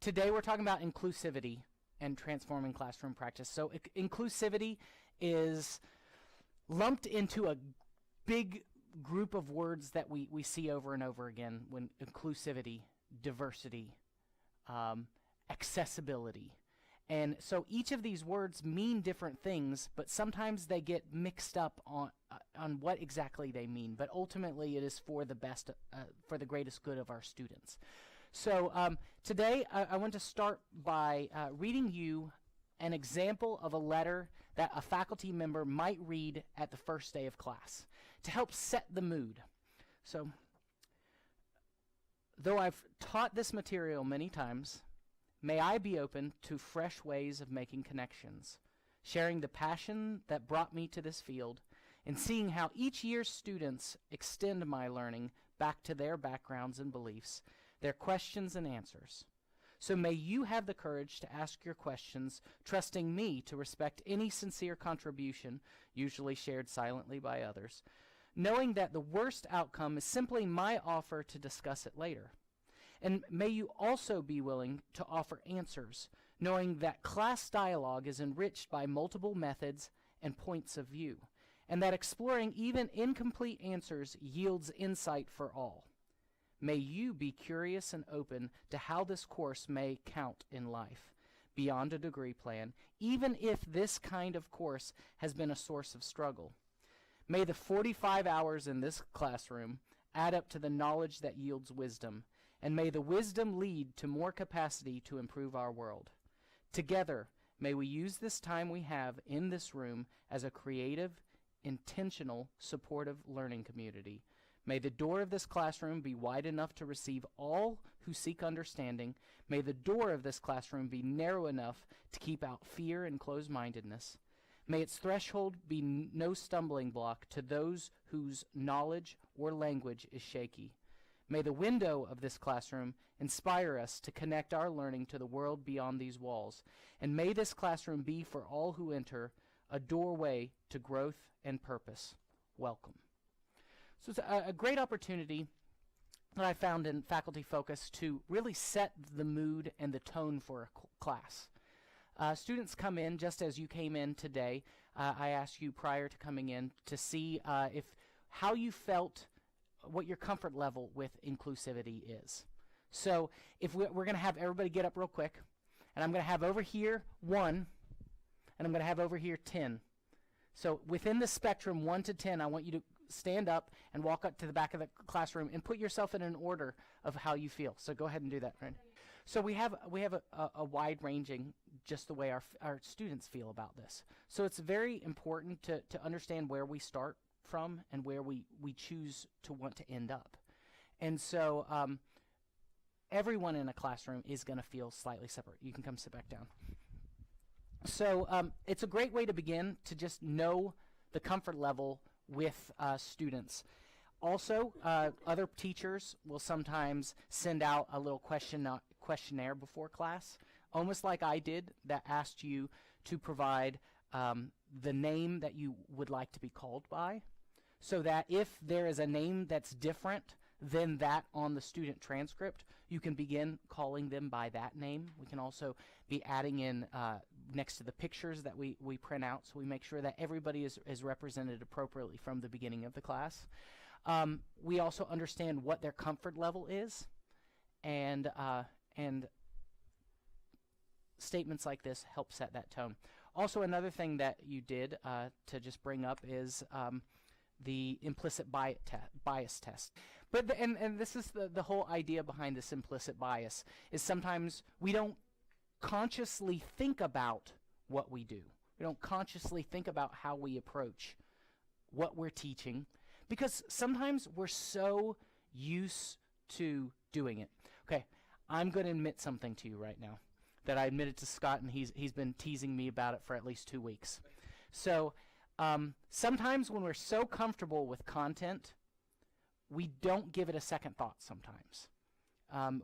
Today we're talking about inclusivity and transforming classroom practice. So inclusivity is lumped into a big group of words that we see over and over again when inclusivity, diversity, accessibility. And so each of these words mean different things, but sometimes they get mixed up on what exactly they mean. But ultimately, it is for the best, for the greatest good of our students. So today, I want to start by reading you an example of a letter that a faculty member might read at the first day of class to help set the mood. So, though I've taught this material many times, may I be open to fresh ways of making connections, sharing the passion that brought me to this field, and seeing how each year's students extend my learning back to their backgrounds and beliefs, their questions and answers. So may you have the courage to ask your questions, trusting me to respect any sincere contribution, usually shared silently by others, knowing that the worst outcome is simply my offer to discuss it later. And may you also be willing to offer answers, knowing that class dialogue is enriched by multiple methods and points of view, and that exploring even incomplete answers yields insight for all. May you be curious and open to how this course may count in life, beyond a degree plan, even if this kind of course has been a source of struggle. May the 45 hours in this classroom add up to the knowledge that yields wisdom, and may the wisdom lead to more capacity to improve our world. Together, may we use this time we have in this room as a creative, intentional, supportive learning community. May the door of this classroom be wide enough to receive all who seek understanding. May the door of this classroom be narrow enough to keep out fear and closed-mindedness. May its threshold be no stumbling block to those whose knowledge or language is shaky. May the window of this classroom inspire us to connect our learning to the world beyond these walls. And may this classroom be, for all who enter, a doorway to growth and purpose. Welcome. So it's a great opportunity that I found in Faculty Focus to really set the mood and the tone for a class. Students come in just as you came in today. I asked you prior to coming in to see how you felt, what your comfort level with inclusivity is. So if we're going to have everybody get up real quick, and I'm going to have over here 1, and I'm going to have over here 10. So within the spectrum 1 to 10, I want you to stand up and walk up to the back of the classroom and put yourself in an order of how you feel. So go ahead and do that, right? So we have a wide ranging, just the way our students feel about this. So it's very important to understand where we start from and where we choose to want to end up. And so everyone in a classroom is going to feel slightly separate. You can come sit back down. So it's a great way to begin to just know the comfort level with students. Also, other teachers will sometimes send out a little questionnaire before class, almost like I did, that asked you to provide the name that you would like to be called by, so that if there is a name that's different than that on the student transcript, you can begin calling them by that name. We can also be adding in next to the pictures that we print out, so we make sure that everybody is represented appropriately from the beginning of the class. We also understand what their comfort level is, and statements like this help set that tone. Also, another thing that you did to just bring up is the implicit bias test. But and this is the whole idea behind this implicit bias, is sometimes we don't consciously think about what we do. We don't consciously think about how we approach what we're teaching, because sometimes we're so used to doing it. Okay, I'm going to admit something to you right now that I admitted to Scott, and he's been teasing me about it for at least 2 weeks. So sometimes when we're so comfortable with content, we don't give it a second thought sometimes.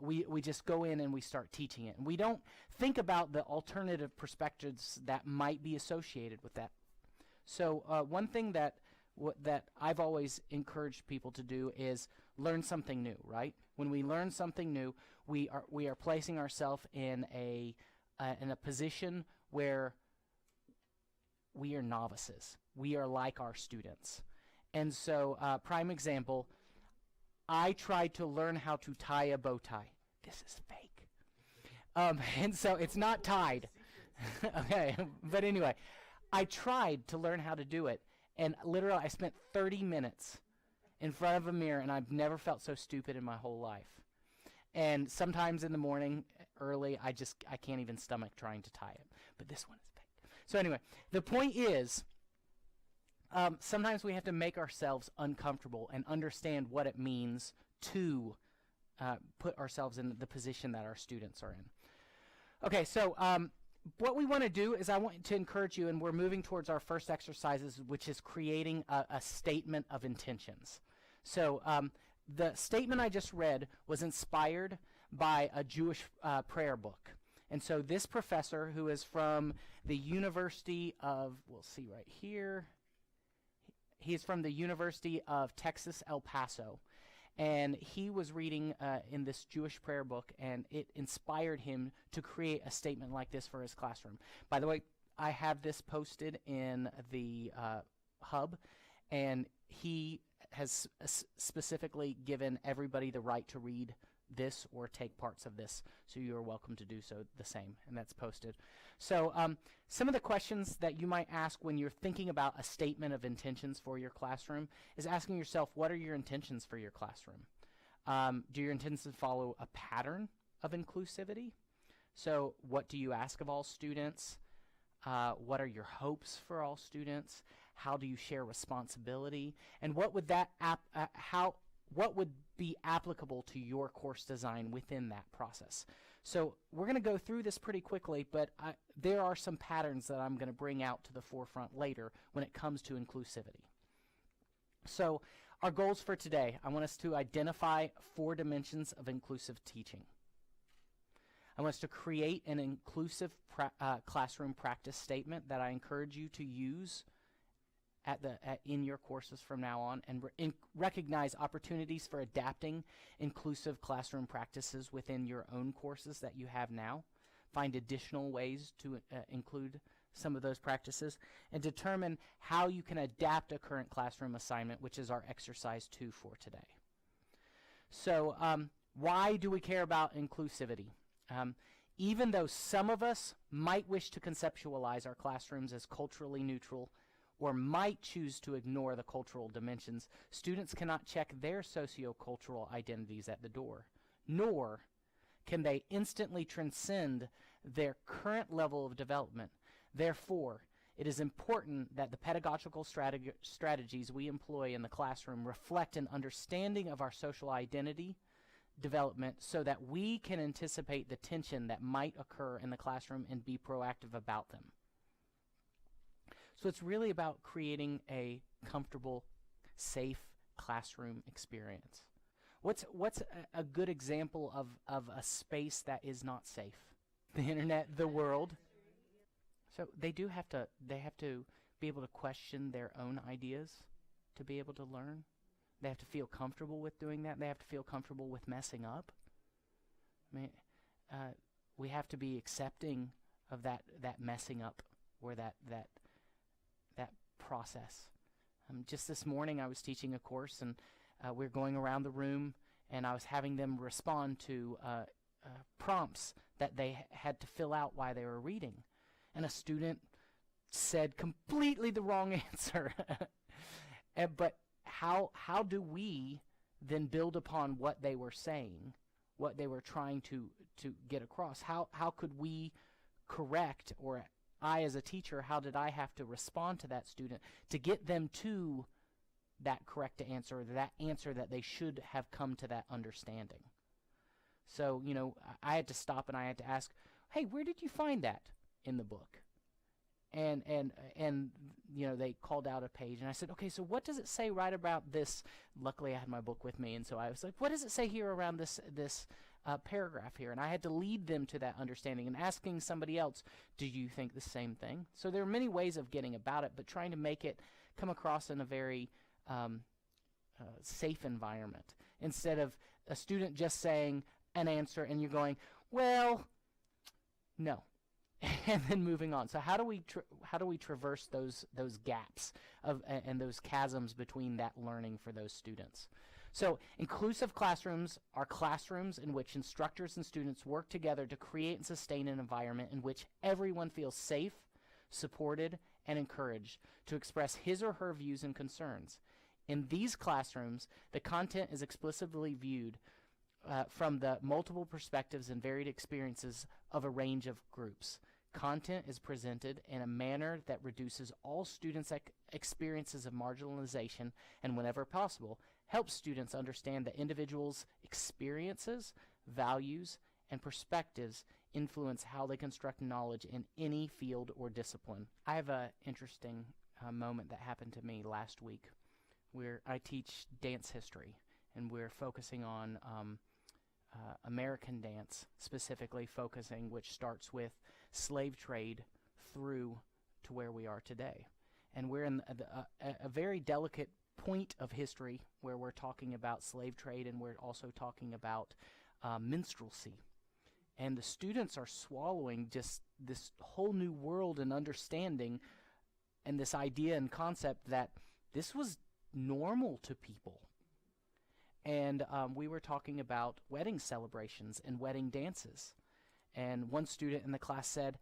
We just go in and we start teaching it. And we don't think about the alternative perspectives that might be associated with that. So one thing that I've always encouraged people to do is learn something new, right? When we learn something new, we are placing ourselves in a position where we are novices. We are like our students. And so, prime example, I tried to learn how to tie a bow tie. This is fake. And so it's not tied. Okay, but anyway, I tried to learn how to do it, and literally I spent 30 minutes in front of a mirror, and I've never felt so stupid in my whole life. And sometimes in the morning, early, I can't even stomach trying to tie it. But this one is fake. So anyway, the point is, sometimes we have to make ourselves uncomfortable and understand what it means to put ourselves in the position that our students are in. Okay, so what we want to do is I want to encourage you, and we're moving towards our first exercises, which is creating a statement of intentions. So the statement I just read was inspired by a Jewish prayer book. And so this professor, who is from the University of, we'll see right here, he is from the University of Texas, El Paso. And he was reading in this Jewish prayer book, and it inspired him to create a statement like this for his classroom. By the way, I have this posted in the hub, and he has specifically given everybody the right to read this or take parts of this, so you are welcome to do so the same, and that's posted. So some of the questions that you might ask when you're thinking about a statement of intentions for your classroom is asking yourself, what are your intentions for your classroom? Do your intentions follow a pattern of inclusivity? So what do you ask of all students? What are your hopes for all students? How do you share responsibility? And what would that what would be applicable to your course design within that process? So we're going to go through this pretty quickly, but there are some patterns that I'm going to bring out to the forefront later when it comes to inclusivity. So our goals for today, I want us to identify 4 dimensions of inclusive teaching. I want us to create an inclusive classroom practice statement that I encourage you to use in your courses from now on, and recognize opportunities for adapting inclusive classroom practices within your own courses that you have now. Find additional ways to include some of those practices, and determine how you can adapt a current classroom assignment, which is our exercise 2 for today. So why do we care about inclusivity? Even though some of us might wish to conceptualize our classrooms as culturally neutral, or might choose to ignore the cultural dimensions, students cannot check their sociocultural identities at the door, nor can they instantly transcend their current level of development. Therefore, it is important that the pedagogical strategies we employ in the classroom reflect an understanding of our social identity development, so that we can anticipate the tension that might occur in the classroom and be proactive about them. So it's really about creating a comfortable, safe classroom experience. What's a good example of a space that is not safe? The internet, the world. So they have to be able to question their own ideas to be able to learn. They have to feel comfortable with doing that. They have to feel comfortable with messing up. I mean, we have to be accepting of that messing up, or that process. Just this morning I was teaching a course, and we were going around the room, and I was having them respond to prompts that they had to fill out while they were reading. And a student said completely the wrong answer. But how do we then build upon what they were saying, what they were trying to get across? How could we correct, or I as a teacher, how did I have to respond to that student to get them to that correct answer, that answer that they should have come to that understanding? So, I had to stop and I had to ask, hey, where did you find that in the book? And they called out a page, and I said, okay, so what does it say right about this? Luckily I had my book with me, and so I was like, what does it say here around this paragraph here? And I had to lead them to that understanding, and asking somebody else, do you think the same thing? So there are many ways of getting about it, but trying to make it come across in a very safe environment, instead of a student just saying an answer and you're going, well, no, and then moving on. So how do we traverse those gaps and those chasms between that learning for those students? So inclusive classrooms are classrooms in which instructors and students work together to create and sustain an environment in which everyone feels safe, supported, and encouraged to express his or her views and concerns. In these classrooms, the content is explicitly viewed from the multiple perspectives and varied experiences of a range of groups. Content is presented in a manner that reduces all students' experiences of marginalization and, whenever possible, helps students understand that individuals' experiences, values, and perspectives influence how they construct knowledge in any field or discipline. I have an interesting moment that happened to me last week where I teach dance history, and we're focusing on American dance, specifically focusing, which starts with slave trade through to where we are today. And we're in a very delicate point of history where we're talking about slave trade, and we're also talking about minstrelsy. And the students are swallowing just this whole new world and understanding and this idea and concept that this was normal to people. And we were talking about wedding celebrations and wedding dances. And one student in the class said,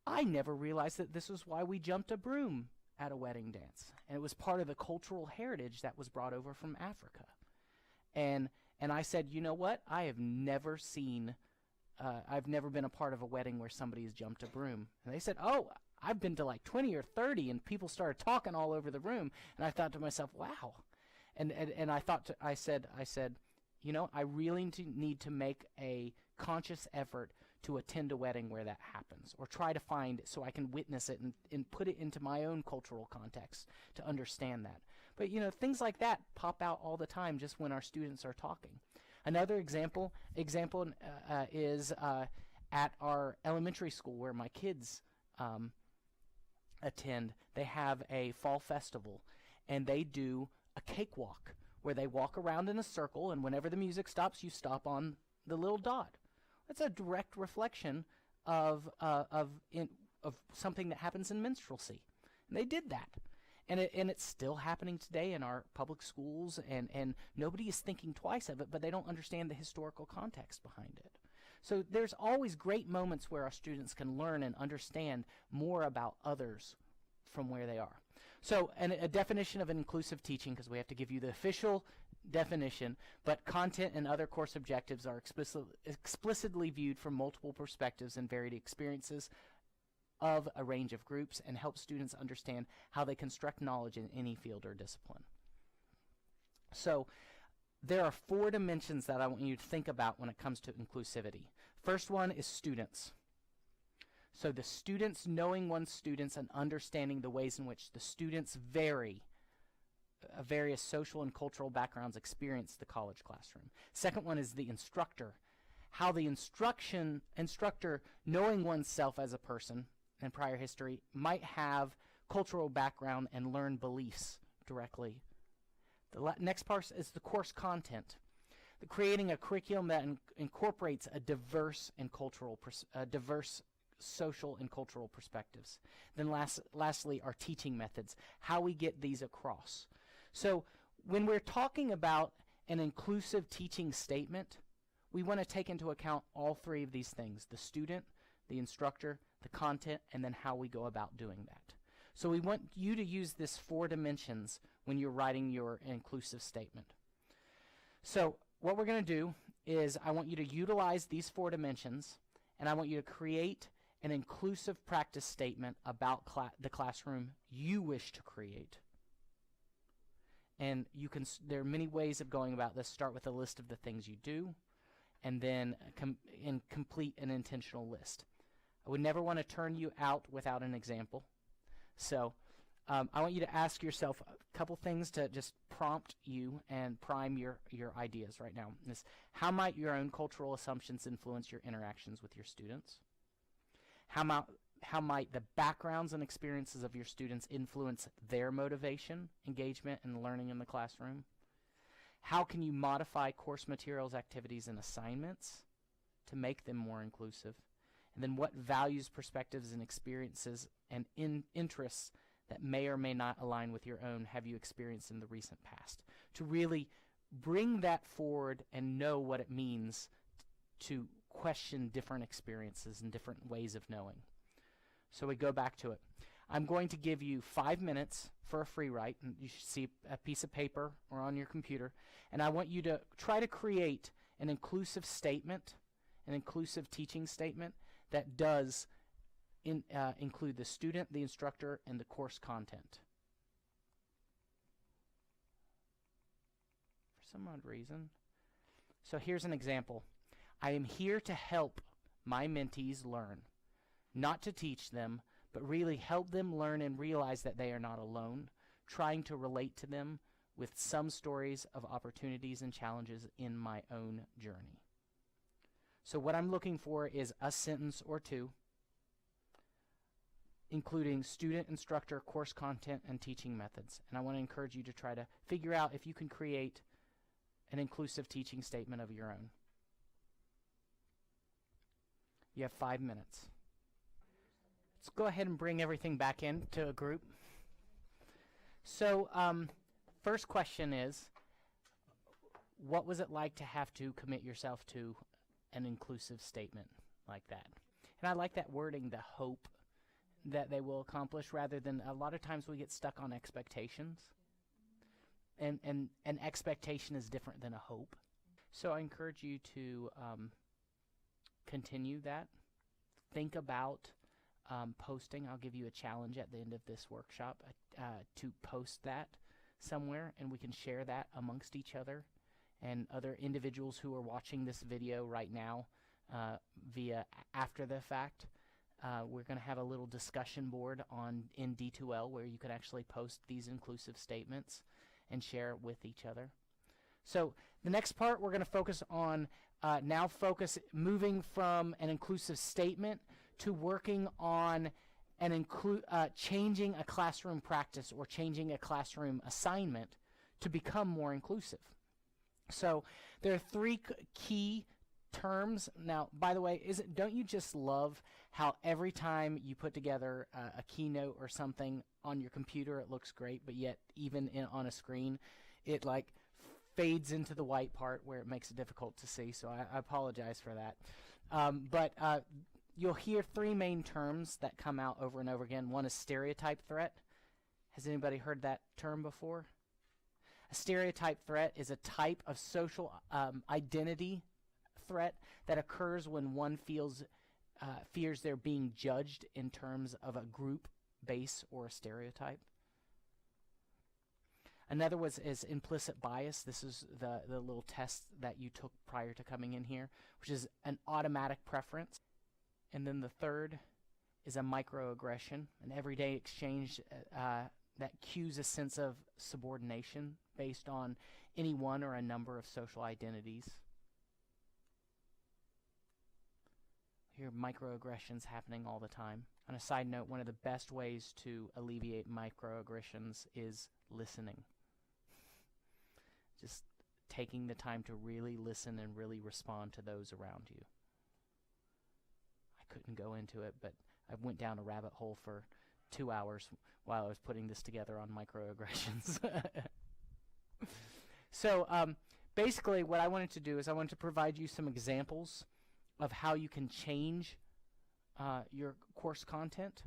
I never realized that this was why we jumped a broom at a wedding dance. And it was part of the cultural heritage that was brought over from Africa. And I said, you know what? I've never been a part of a wedding where somebody has jumped a broom. And they said, oh, I've been to like 20 or 30, and people started talking all over the room. And I thought to myself, wow. And I said, you know, I really need to make a conscious effort to attend a wedding where that happens, or try to find it so I can witness it and put it into my own cultural context to understand that. But, you know, things like that pop out all the time just when our students are talking. Another example is at our elementary school where my kids attend. They have a fall festival, and they do a cakewalk where they walk around in a circle, and whenever the music stops, you stop on the little dot. That's a direct reflection of something that happens in minstrelsy. And they did that. And it's still happening today in our public schools, and nobody is thinking twice of it, but they don't understand the historical context behind it. So there's always great moments where our students can learn and understand more about others from where they are. So a definition of an inclusive teaching, because we have to give you the official definition, but content and other course objectives are explicitly viewed from multiple perspectives and varied experiences of a range of groups, and help students understand how they construct knowledge in any field or discipline. So there are 4 dimensions that I want you to think about when it comes to inclusivity. First one is students. So the students, knowing one's students and understanding the ways in which the students various social and cultural backgrounds experience the college classroom. Second one is the instructor. How the instructor, knowing oneself as a person and prior history, might have cultural background and learn beliefs directly. The next part is the course content. Creating a curriculum that incorporates a diverse social and cultural perspectives. Then lastly, our teaching methods, how we get these across. So when we're talking about an inclusive teaching statement, we want to take into account all 3 of these things: the student, the instructor, the content, and then how we go about doing that. So we want you to use this 4 dimensions when you're writing your inclusive statement. So what we're going to do is I want you to utilize these 4 dimensions, and I want you to create an inclusive practice statement about the classroom you wish to create. And there are many ways of going about this. Start with a list of the things you do, and then complete an intentional list. I would never want to turn you out without an example. So I want you to ask yourself a couple things to just prompt you and prime your ideas right now. How might your own cultural assumptions influence your interactions with your students? How might the backgrounds and experiences of your students influence their motivation, engagement, and learning in the classroom? How can you modify course materials, activities, and assignments to make them more inclusive? And then what values, perspectives, and experiences and interests that may or may not align with your own have you experienced in the recent past? To really bring that forward and know what it means to question different experiences and different ways of knowing. So we go back to it. I'm going to give you 5 minutes for a free write. And you should see a piece of paper or on your computer. And I want you to try to create an inclusive statement, an inclusive teaching statement that does include the student, the instructor, and the course content. For some odd reason. So here's an example. I am here to help my mentees learn, not to teach them, but really help them learn and realize that they are not alone, trying to relate to them with some stories of opportunities and challenges in my own journey. So what I'm looking for is a sentence or two, including student, instructor, course content, and teaching methods. And I want to encourage you to try to figure out if you can create an inclusive teaching statement of your own. You have 5 minutes. Let's go ahead and bring everything back into a group. So first question is, what was it like to have to commit yourself to an inclusive statement like that? And I like that wording, the hope that they will accomplish, rather than a lot of times we get stuck on expectations. And an expectation is different than a hope. So I encourage you to continue that. Think about posting. I'll give you a challenge at the end of this workshop to post that somewhere, and we can share that amongst each other and other individuals who are watching this video right now via after the fact. We're going to have a little discussion board in D2L where you can actually post these inclusive statements and share with each other. So the next part we're going to focus on moving from an inclusive statement to working on changing a classroom practice or changing a classroom assignment to become more inclusive. So there are 3 key terms. Now, by the way, don't you just love how every time you put together a keynote or something on your computer, it looks great, but yet even on a screen, it like fades into the white part where it makes it difficult to see. So I apologize for that. But you'll hear 3 main terms that come out over and over again. One is stereotype threat. Has anybody heard that term before? A stereotype threat is a type of social identity threat that occurs when one fears they're being judged in terms of a group base or a stereotype. Another is implicit bias. This is the little test that you took prior to coming in here, which is an automatic preference. And then the third is a microaggression, an everyday exchange that cues a sense of subordination based on any one or a number of social identities. Hear microaggressions happening all the time. On a side note, one of the best ways to alleviate microaggressions is listening. Just taking the time to really listen and really respond to those around you. I couldn't go into it, but I went down a rabbit hole for 2 hours while I was putting this together on microaggressions. So basically what I wanted to do is I wanted to provide you some examples of how you can change your course content.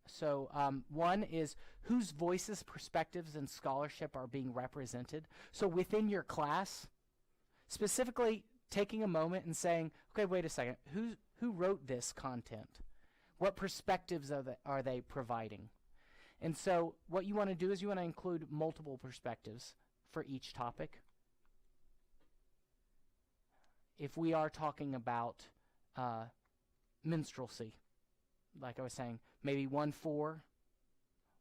So one is whose voices, perspectives, and scholarship are being represented. So within your class, specifically taking a moment and saying, okay, wait a second, who wrote this content? What perspectives are they providing? And so what you want to do is you want to include multiple perspectives for each topic. If we are talking about minstrelsy, like I was saying, maybe 1 for,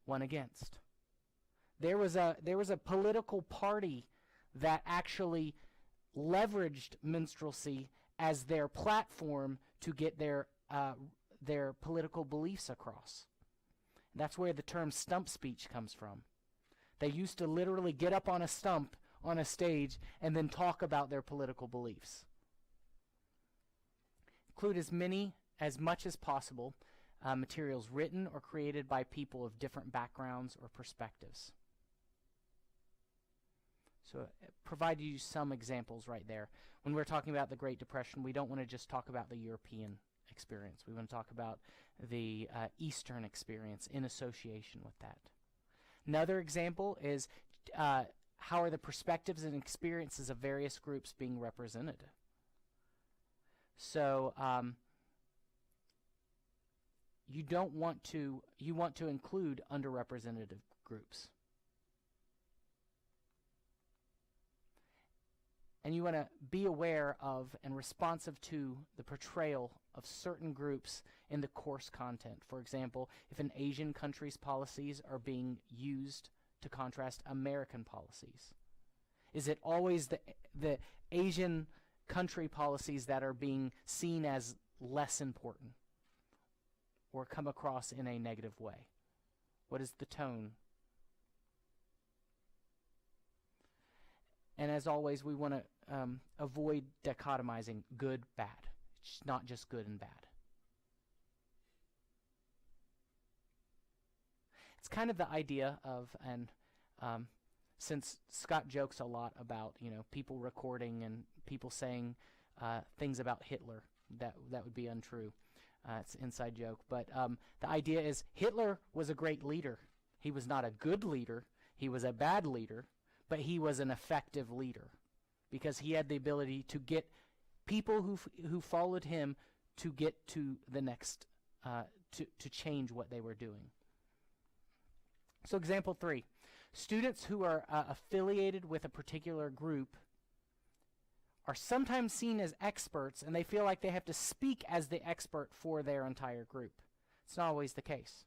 1 against. There was a political party that actually leveraged minstrelsy as their platform to get their political beliefs across. That's where the term stump speech comes from. They used to literally get up on a stump on a stage and then talk about their political beliefs. Include as much as possible materials written or created by people of different backgrounds or perspectives. So provide you some examples right there. When we're talking about the Great Depression, we don't want to just talk about the European experience. We want to talk about the Eastern experience in association with that. Another example is how are the perspectives and experiences of various groups being represented? So you want to include underrepresented groups. And you want to be aware of and responsive to the portrayal of certain groups in the course content. For example, if an Asian country's policies are being used to contrast American policies, is it always the Asian country policies that are being seen as less important or come across in a negative way? What is the tone? And as always, we want to avoid dichotomizing good, bad. It's not just good and bad. It's kind of the idea of, and since Scott jokes a lot about, people recording and people saying things about Hitler, that would be untrue. It's an inside joke. But the idea is Hitler was a great leader. He was not a good leader. He was a bad leader, but he was an effective leader because he had the ability to get people who followed him to get to the next, to change what they were doing. So example 3, students who are affiliated with a particular group are sometimes seen as experts, and they feel like they have to speak as the expert for their entire group. It's not always the case.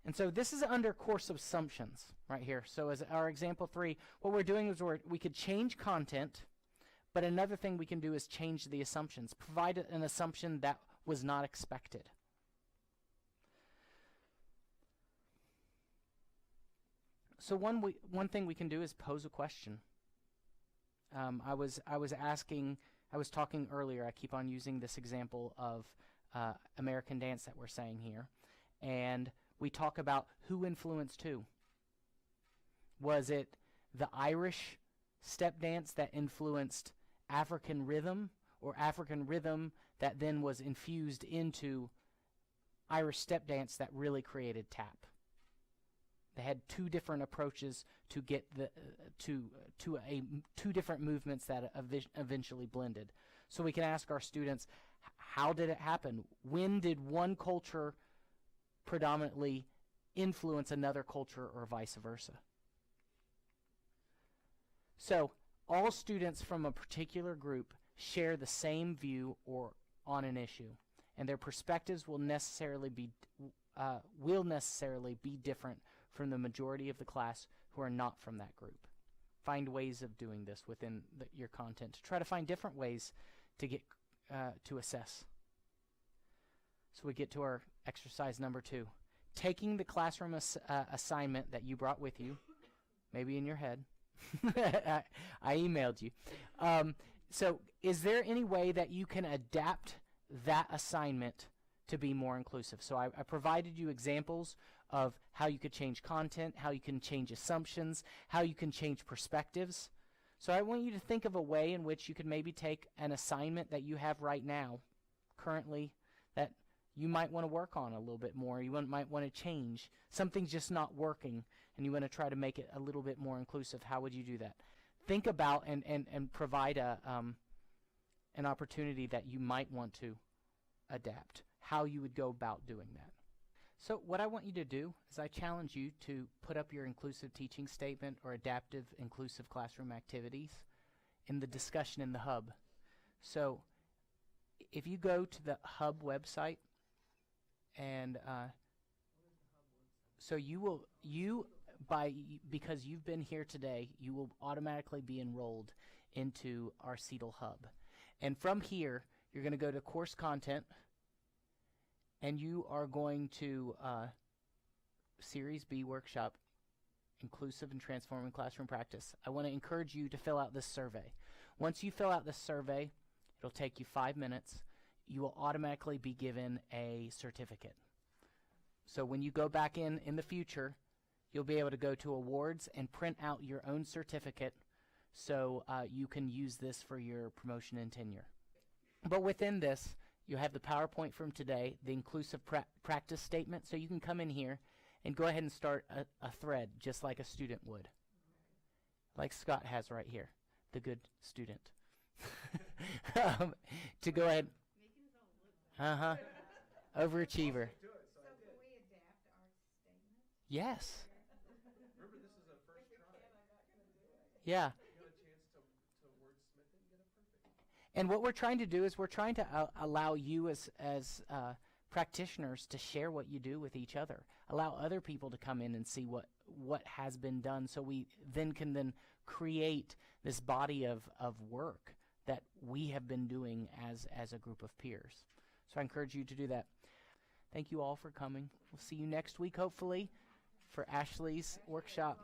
And so this is under course assumptions right here. So as our example 3, what we're doing is we could change content, but another thing we can do is change the assumptions, provide an assumption that was not expected. So one thing we can do is pose a question. I was talking earlier, I keep on using this example of American dance that we're saying here, and we talk about who influenced who. Was it the Irish step dance that influenced African rhythm, or African rhythm that then was infused into Irish step dance that really created tap? They had two different approaches to get two different movements that eventually blended. So we can ask our students, how did it happen? When did one culture predominantly influence another culture, or vice versa? So all students from a particular group share the same view or on an issue, and their perspectives will necessarily be different from the majority of the class who are not from that group. Find ways of doing this within your content to try to find different ways to get to assess. So we get to our exercise number 2. Taking the classroom assignment that you brought with you, maybe in your head. I emailed you. So is there any way that you can adapt that assignment to be more inclusive? So I provided you examples of how you could change content, how you can change assumptions, how you can change perspectives. So I want you to think of a way in which you could maybe take an assignment that you have right now, currently, that you might want to work on a little bit more. You might want to change. Something's just not working, and you want to try to make it a little bit more inclusive. How would you do that? Think about and provide an opportunity that you might want to adapt, how you would go about doing that. So what I want you to do is I challenge you to put up your inclusive teaching statement or adaptive inclusive classroom activities in the discussion in the hub. So if you go to the hub website, and so because you've been here today, you will automatically be enrolled into our CETL hub. And from here, you're going to go to course content, and you are going to Series B workshop Inclusive and Transforming Classroom Practice. I want to encourage you to fill out this survey. Once you fill out this survey, it'll take you 5 minutes. You will automatically be given a certificate. So when you go back in the future, you'll be able to go to awards and print out your own certificate so you can use this for your promotion and tenure. But within this, you have the PowerPoint from today, the inclusive practice statement, so you can come in here and go ahead and start a thread just like a student would. Like Scott has right here, the good student. To go ahead. Overachiever. Yes. Remember, this is a first try. Yeah. You got a chance to wordsmith it and get it perfect. And what we're trying to do is we're trying to allow you as practitioners to share what you do with each other. Allow other people to come in and see what has been done, so we can create this body of work that we have been doing as a group of peers. So I encourage you to do that. Thank you all for coming. We'll see you next week, hopefully, for Ashley's workshop.